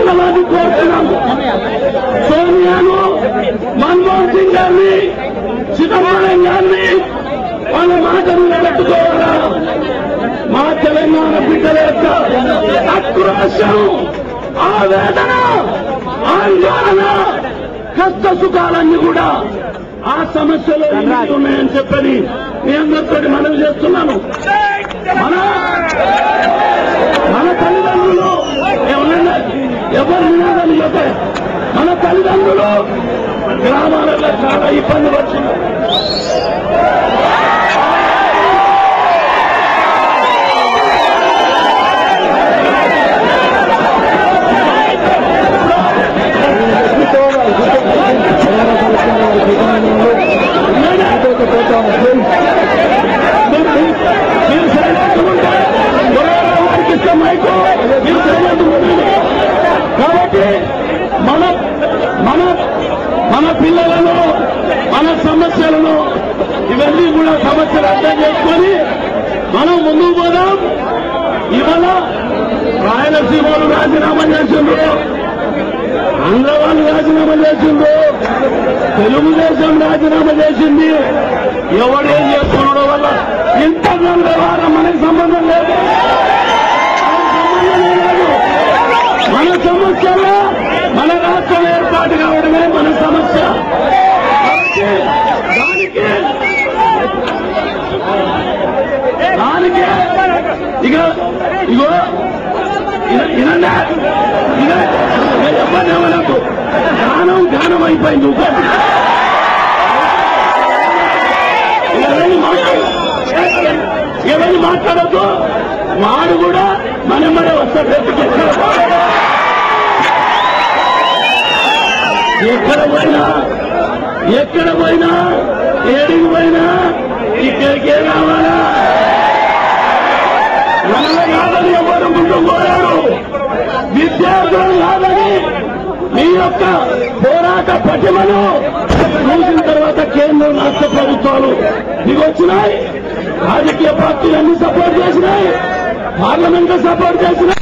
అడగాలని కోరుతున్నాము. సోనియాను, మన్మోహన్ సింగ్ గారిని, చిదంబరం గారిని వాళ్ళ మాటను నిలబెట్టుకోవాలా? మా తెలంగాణ బిడ్డల యొక్క ఆక్రోశం, ఆవేదన, ఆందోళన, కష్ట సుఖాలన్నీ కూడా ఆ సమస్యలో ఉన్నాయని చెప్పని మీ అందరితో మనవి చేస్తున్నాను. మన తల్లిదండ్రులు ఏమన్నా ఎవరు వినాలని చెప్పే మన తల్లిదండ్రులు గ్రామాలలో చాలా ఇబ్బంది పడుతున్నారు. కాబట్టి మన పిల్లలను, మన సమస్యలను ఇవన్నీ కూడా సమస్యలు అర్థం చేసుకొని మనం ముందుకు పోదాం. ఇవాళ రాయలసీమలు రాజీనామా చేసిండ్రు, ఆంధ్ర వాళ్ళు రాజీనామా చేసిండ్రు, తెలుగుదేశం రాజీనామా చేసింది. ఎవడేం చేసుకున్నాడో వల్ల ఇంటర్నల్ వ్యవహారం మనకి సంబంధం లేదు. మన సమస్యలో మన రాష్ట్రం ఏర్పాటు కావడమే మన సమస్య. దానికి ఇగో ఎవరేమనకు జ్ఞానం అయిపోయింది. ఎవరిని మాట్లాడద్దు. వాడు కూడా మనమ్మడే వస్తాడు. ఎక్కడ పోయినా ఏడికి పోయినా ఇక్కడికే రావాలా? మనలో కాదని ఎవరు ముందు పోయారు. విద్యార్థులు కాదని మీ యొక్క పోరాట పటిమను చూసిన తర్వాత కేంద్రం, రాష్ట్ర ప్రభుత్వాలు మీకు వచ్చినాయి. రాజకీయ పార్టీలన్నీ సపోర్ట్ చేసినాయి, పార్లమెంట్ సపోర్ట్ చేసినాయి.